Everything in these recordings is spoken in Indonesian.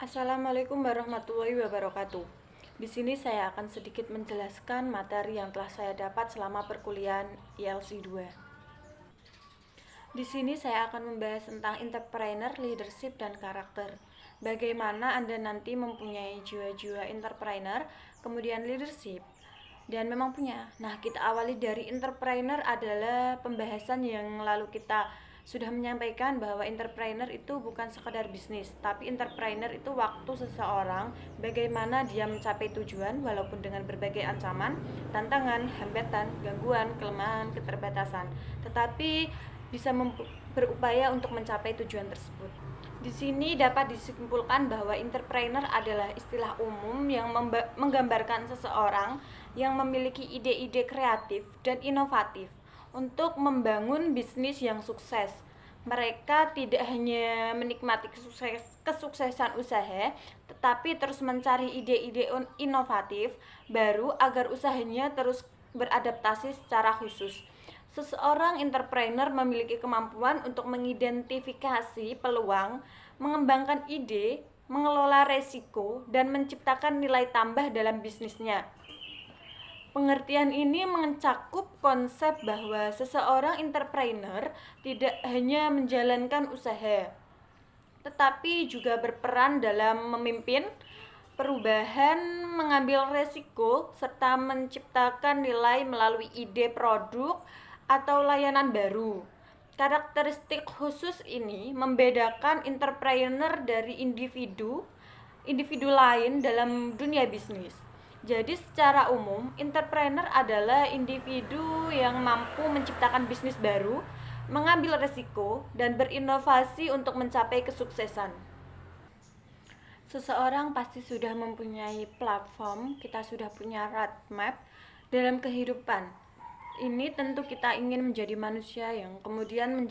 Assalamualaikum warahmatullahi wabarakatuh. Di sini saya akan sedikit menjelaskan materi yang telah saya dapat selama perkuliahan IELTS 2. Di sini saya akan membahas tentang entrepreneur, leadership, dan karakter. Bagaimana Anda nanti mempunyai jiwa-jiwa entrepreneur, kemudian leadership, dan memang punya. Nah, kita awali dari entrepreneur adalah pembahasan yang lalu kita sudah menyampaikan bahwa entrepreneur itu bukan sekadar bisnis, tapi entrepreneur itu waktu seseorang bagaimana dia mencapai tujuan walaupun dengan berbagai ancaman, tantangan, hambatan, gangguan, kelemahan, keterbatasan, tetapi bisa berupaya untuk mencapai tujuan tersebut. Di sini dapat disimpulkan bahwa entrepreneur adalah istilah umum yang menggambarkan seseorang yang memiliki ide-ide kreatif dan inovatif untuk membangun bisnis yang sukses. Mereka tidak hanya menikmati kesuksesan usaha, tetapi terus mencari ide-ide inovatif baru agar usahanya terus beradaptasi secara khusus. Seseorang entrepreneur memiliki kemampuan untuk mengidentifikasi peluang, mengembangkan ide, mengelola resiko, dan menciptakan nilai tambah dalam bisnisnya. Pengertian ini mencakup konsep bahwa seseorang entrepreneur tidak hanya menjalankan usaha, tetapi juga berperan dalam memimpin perubahan, mengambil resiko, serta menciptakan nilai melalui ide produk atau layanan baru. Karakteristik khusus ini membedakan entrepreneur dari individu lain dalam dunia bisnis. Jadi secara umum, entrepreneur adalah individu yang mampu menciptakan bisnis baru, mengambil resiko, dan berinovasi untuk mencapai kesuksesan. Seseorang pasti sudah mempunyai platform, kita sudah punya roadmap dalam kehidupan. Ini tentu kita ingin menjadi manusia yang kemudian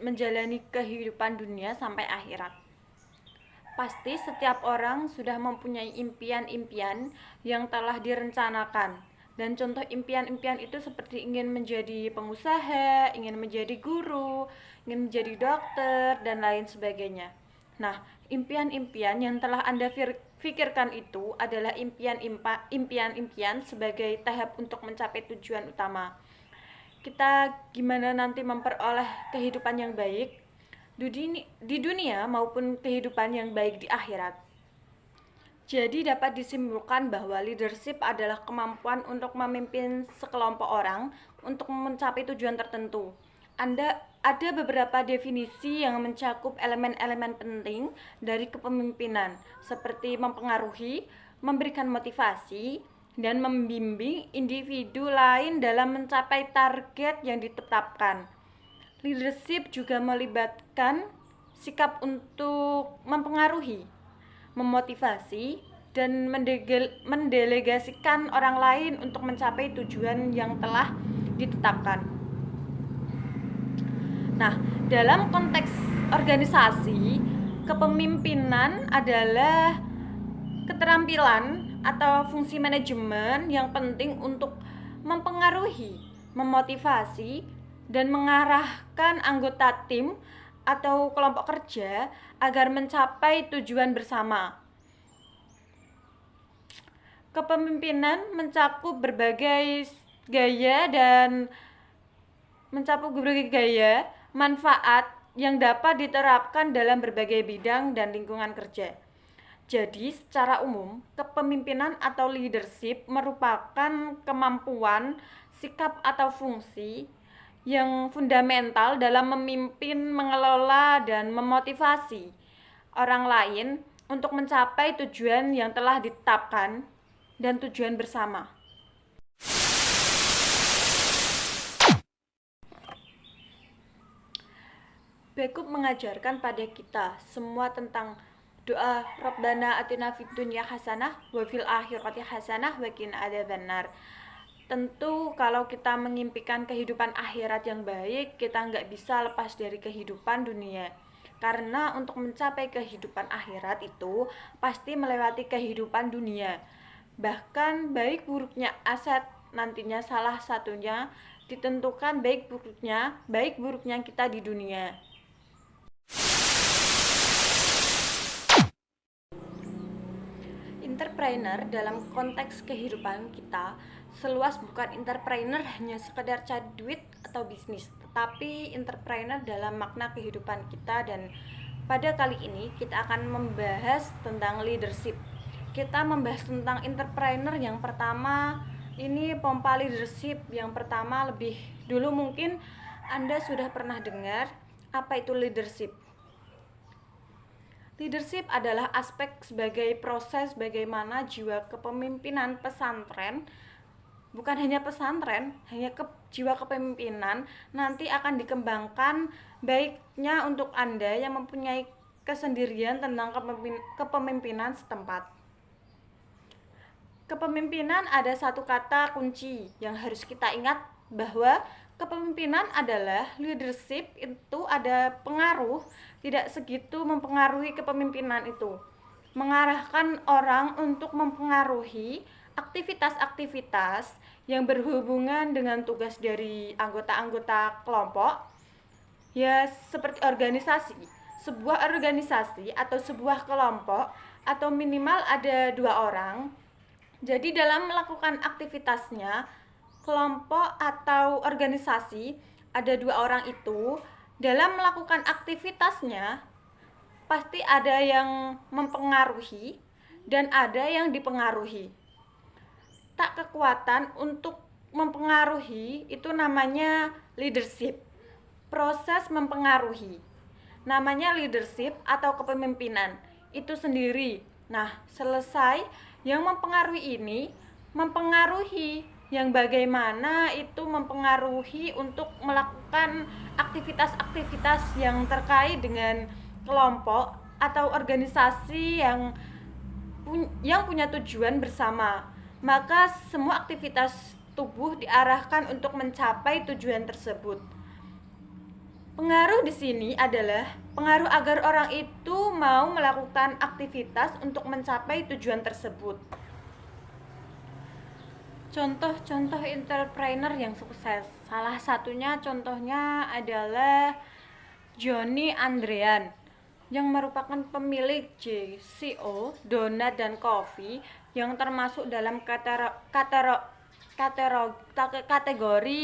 menjalani kehidupan dunia sampai akhirat. Pasti setiap orang sudah mempunyai impian-impian yang telah direncanakan. Dan contoh impian-impian itu seperti ingin menjadi pengusaha, ingin menjadi guru, ingin menjadi dokter, dan lain sebagainya. Nah, impian-impian yang telah Anda pikirkan itu adalah impian-impian sebagai tahap untuk mencapai tujuan utama. Kita gimana nanti memperoleh kehidupan yang baik di dunia maupun kehidupan yang baik di akhirat. Jadi dapat disimpulkan bahwa leadership adalah kemampuan untuk memimpin sekelompok orang untuk mencapai tujuan tertentu. Ada beberapa definisi yang mencakup elemen-elemen penting dari kepemimpinan, seperti mempengaruhi, memberikan motivasi, dan membimbing individu lain dalam mencapai target yang ditetapkan. Leadership juga melibatkan sikap untuk mempengaruhi, memotivasi, dan mendelegasikan orang lain untuk mencapai tujuan yang telah ditetapkan. Nah, dalam konteks organisasi, kepemimpinan adalah keterampilan atau fungsi manajemen yang penting untuk mempengaruhi, memotivasi, dan mengarahkan anggota tim atau kelompok kerja agar mencapai tujuan bersama. Kepemimpinan mencakup berbagai gaya manfaat yang dapat diterapkan dalam berbagai bidang dan lingkungan kerja. Jadi, secara umum, kepemimpinan atau leadership merupakan kemampuan, sikap atau fungsi yang fundamental dalam memimpin, mengelola, dan memotivasi orang lain untuk mencapai tujuan yang telah ditetapkan dan tujuan bersama. Bakub mengajarkan pada kita semua tentang doa Rabbana atina fid dunya hasanah wa fil akhirati hasanah wa qina adzabannar. Tentu kalau kita mengimpikan kehidupan akhirat yang baik, kita nggak bisa lepas dari kehidupan dunia. Karena untuk mencapai kehidupan akhirat itu pasti melewati kehidupan dunia. Bahkan baik buruknya aset nantinya salah satunya ditentukan baik buruknya kita di dunia. Entrepreneur dalam konteks kehidupan kita seluas bukan entrepreneur hanya sekedar cari duit atau bisnis, tetapi entrepreneur dalam makna kehidupan kita. Dan pada kali ini kita akan membahas tentang leadership. Kita membahas tentang entrepreneur. Yang pertama ini pompa leadership. Yang pertama, lebih dulu mungkin Anda sudah pernah dengar apa itu leadership. Leadership adalah aspek sebagai proses bagaimana jiwa kepemimpinan pesantren, bukan hanya pesantren, jiwa kepemimpinan nanti akan dikembangkan baiknya untuk Anda yang mempunyai kesendirian tentang kepemimpinan setempat. Kepemimpinan ada satu kata kunci yang harus kita ingat, bahwa kepemimpinan adalah leadership itu ada pengaruh, tidak segitu mempengaruhi kepemimpinan itu, mengarahkan orang untuk mempengaruhi aktivitas-aktivitas yang berhubungan dengan tugas dari anggota-anggota kelompok, ya seperti organisasi. Sebuah organisasi atau sebuah kelompok atau minimal ada 2 orang. Jadi dalam melakukan aktivitasnya, kelompok atau organisasi ada 2 orang itu, dalam melakukan aktivitasnya pasti ada yang mempengaruhi dan ada yang dipengaruhi. Tak kekuatan untuk mempengaruhi itu namanya leadership. Proses mempengaruhi namanya leadership atau kepemimpinan itu sendiri. Nah, selesai yang mempengaruhi ini mempengaruhi yang bagaimana itu mempengaruhi untuk melakukan aktivitas-aktivitas yang terkait dengan kelompok atau organisasi yang punya tujuan bersama. Maka semua aktivitas tubuh diarahkan untuk mencapai tujuan tersebut. Pengaruh di sini adalah pengaruh agar orang itu mau melakukan aktivitas untuk mencapai tujuan tersebut. Contoh-contoh entrepreneur yang sukses, salah satunya contohnya adalah Johnny Andrean yang merupakan pemilik JCO Donat dan Coffee, yang termasuk dalam kategori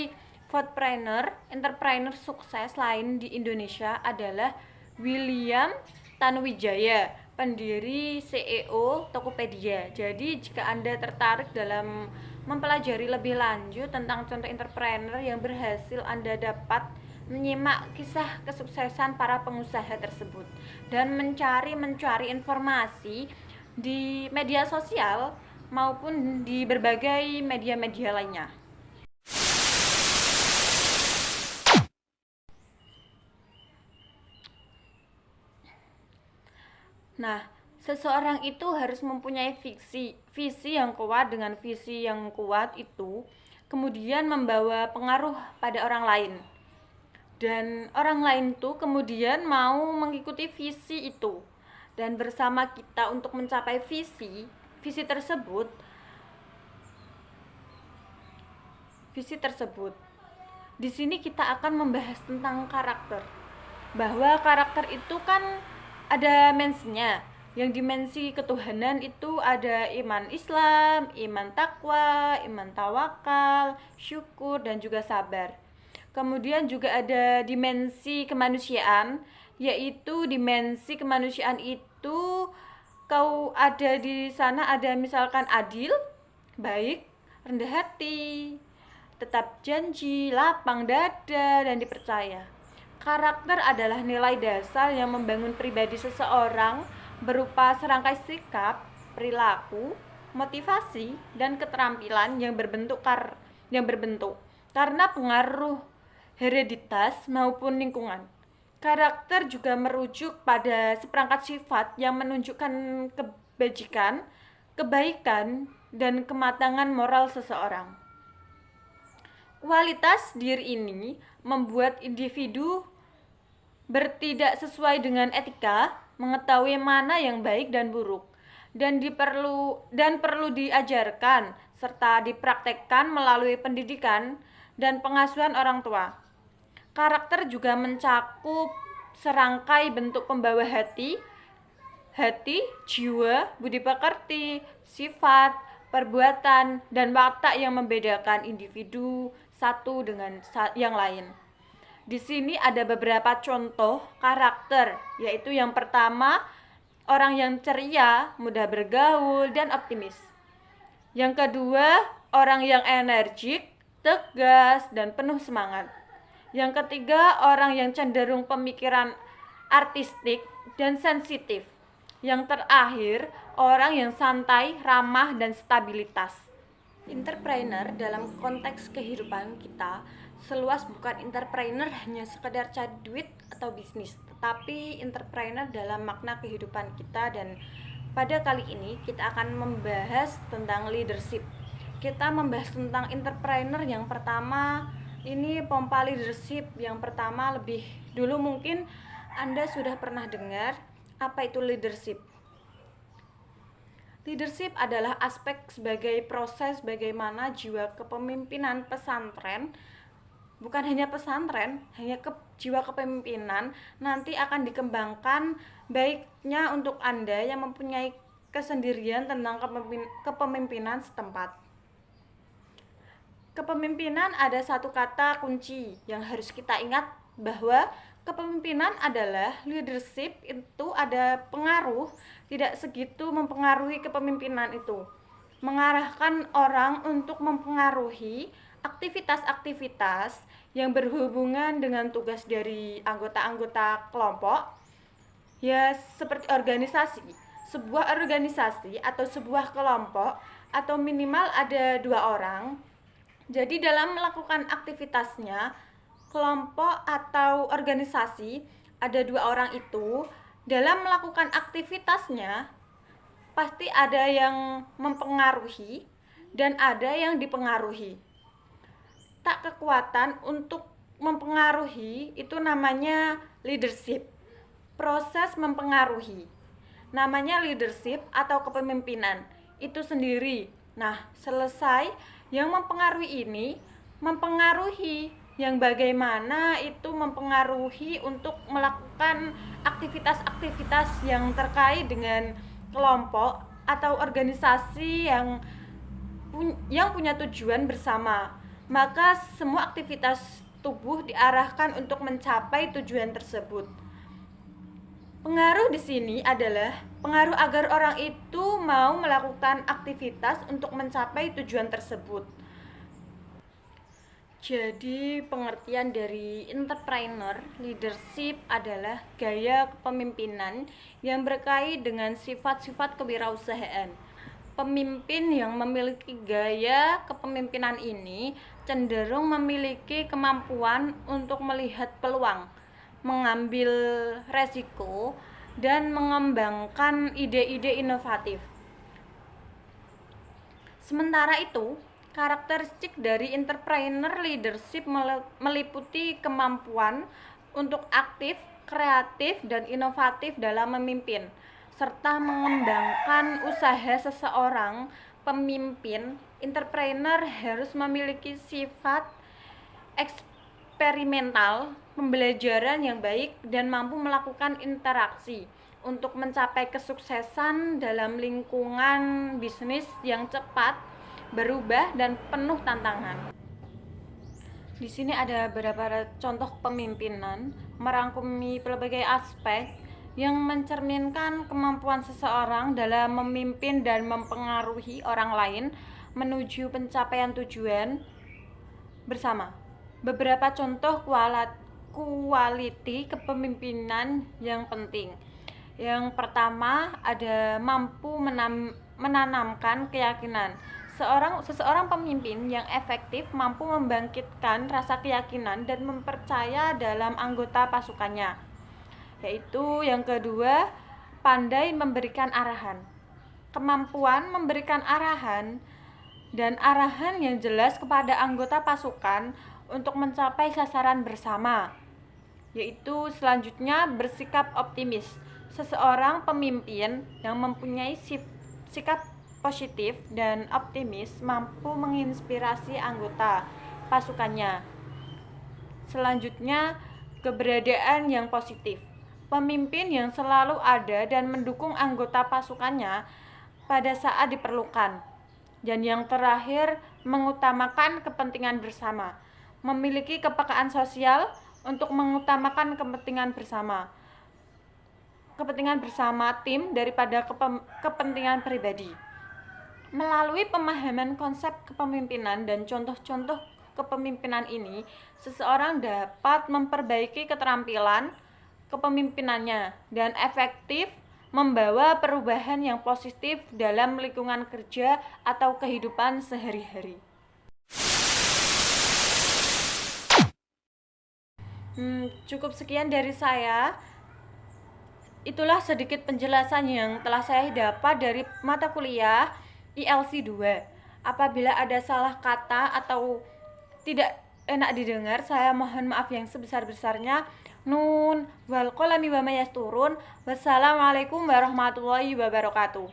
foodpreneur. Entrepreneur sukses lain di Indonesia adalah William Tanuwijaya, pendiri CEO Tokopedia. Jadi jika Anda tertarik dalam mempelajari lebih lanjut tentang contoh entrepreneur yang berhasil, Anda dapat menyimak kisah kesuksesan para pengusaha tersebut dan mencari informasi di media sosial maupun di berbagai media-media lainnya. Nah, seseorang itu harus mempunyai visi yang kuat. Dengan visi yang kuat itu kemudian membawa pengaruh pada orang lain, dan orang lain tuh kemudian mau mengikuti visi itu, dan bersama kita untuk mencapai visi tersebut. Di sini kita akan membahas tentang karakter, bahwa karakter itu kan ada dimensinya. Yang dimensi ketuhanan itu ada iman Islam, iman takwa, iman tawakal, syukur, dan juga sabar. Kemudian juga ada dimensi kemanusiaan, yaitu dimensi kemanusiaan itu ada di sana ada misalkan adil, baik, rendah hati, tetap janji, lapang dada, dan dipercaya. Karakter adalah nilai dasar yang membangun pribadi seseorang berupa serangkai sikap, perilaku, motivasi, dan keterampilan yang berbentuk karena pengaruh hereditas maupun lingkungan. Karakter juga merujuk pada seperangkat sifat yang menunjukkan kebajikan, kebaikan, dan kematangan moral seseorang. Kualitas diri ini membuat individu bertindak sesuai dengan etika, mengetahui mana yang baik dan buruk, dan perlu diajarkan serta dipraktekkan melalui pendidikan dan pengasuhan orang tua. Karakter juga mencakup serangkai bentuk pembawa hati hati, jiwa, budi pekerti, sifat, perbuatan, dan watak yang membedakan individu satu dengan yang lain. Di sini ada beberapa contoh karakter, yaitu yang pertama, orang yang ceria, mudah bergaul, dan optimis. Yang kedua, orang yang energik, tegas, dan penuh semangat. Yang ketiga, orang yang cenderung pemikiran artistik dan sensitif. Yang terakhir, orang yang santai, ramah, dan stabilitas. Entrepreneur dalam konteks kehidupan kita seluas bukan entrepreneur hanya sekedar cari duit atau bisnis, tetapi entrepreneur dalam makna kehidupan kita. Dan pada kali ini kita akan membahas tentang leadership. Kita membahas tentang entrepreneur. Yang pertama, ini pompa leadership. Yang pertama, lebih dulu mungkin Anda sudah pernah dengar apa itu leadership. Leadership adalah aspek sebagai proses bagaimana jiwa kepemimpinan pesantren, bukan hanya pesantren, jiwa kepemimpinan nanti akan dikembangkan baiknya untuk Anda yang mempunyai kesendirian tentang kepemimpinan setempat. Kepemimpinan ada satu kata kunci yang harus kita ingat, bahwa kepemimpinan adalah leadership itu ada pengaruh, tidak segitu mempengaruhi kepemimpinan itu, mengarahkan orang untuk mempengaruhi aktivitas-aktivitas yang berhubungan dengan tugas dari anggota-anggota kelompok, ya seperti organisasi. Sebuah organisasi atau sebuah kelompok atau minimal ada 2 orang. Jadi dalam melakukan aktivitasnya, kelompok atau organisasi ada 2 orang itu, dalam melakukan aktivitasnya pasti ada yang mempengaruhi dan ada yang dipengaruhi. Tak kekuatan untuk mempengaruhi itu namanya leadership. Proses mempengaruhi namanya leadership atau kepemimpinan itu sendiri. Nah, selesai yang mempengaruhi ini mempengaruhi yang bagaimana itu mempengaruhi untuk melakukan aktivitas-aktivitas yang terkait dengan kelompok atau organisasi yang punya tujuan bersama. Maka semua aktivitas tubuh diarahkan untuk mencapai tujuan tersebut. Pengaruh di sini adalah pengaruh agar orang itu mau melakukan aktivitas untuk mencapai tujuan tersebut. Jadi pengertian dari entrepreneur leadership adalah gaya kepemimpinan yang berkait dengan sifat-sifat kewirausahaan. Pemimpin yang memiliki gaya kepemimpinan ini cenderung memiliki kemampuan untuk melihat peluang, mengambil resiko, dan mengembangkan ide-ide inovatif. Sementara itu, karakteristik dari entrepreneur leadership meliputi kemampuan untuk aktif, kreatif, dan inovatif dalam memimpin, serta mengembangkan usaha seseorang pemimpin. Entrepreneur harus memiliki sifat eksperimental, pembelajaran yang baik, dan mampu melakukan interaksi untuk mencapai kesuksesan dalam lingkungan bisnis yang cepat berubah dan penuh tantangan. Di sini ada beberapa contoh pemimpinan merangkumi berbagai aspek yang mencerminkan kemampuan seseorang dalam memimpin dan mempengaruhi orang lain menuju pencapaian tujuan bersama. Beberapa contoh kualiti kepemimpinan yang penting. Yang pertama ada mampu menanamkan keyakinan. Seseorang pemimpin yang efektif mampu membangkitkan rasa keyakinan dan mempercaya dalam anggota pasukannya. Yaitu yang kedua, pandai memberikan arahan. Kemampuan memberikan arahan dan arahan yang jelas kepada anggota pasukan untuk mencapai sasaran bersama. Yaitu selanjutnya bersikap optimis. Seseorang pemimpin yang mempunyai sikap positif dan optimis mampu menginspirasi anggota pasukannya. Selanjutnya, keberadaan yang positif. pemimpin yang selalu ada dan mendukung anggota pasukannya pada saat diperlukan. Dan yang terakhir, mengutamakan kepentingan bersama, memiliki kepekaan sosial untuk mengutamakan kepentingan bersama tim daripada kepentingan pribadi. Melalui pemahaman konsep kepemimpinan dan contoh-contoh kepemimpinan ini, seseorang dapat memperbaiki keterampilan kepemimpinannya dan efektif membawa perubahan yang positif dalam lingkungan kerja atau kehidupan sehari-hari. Cukup sekian dari saya. Itulah sedikit penjelasan yang telah saya dapat dari mata kuliah ILC 2. Apabila ada salah kata atau tidak enak didengar, saya mohon maaf yang sebesar-besarnya. Nun wal qalami wa ma yasturun. Wassalamualaikum warahmatullahi wabarakatuh.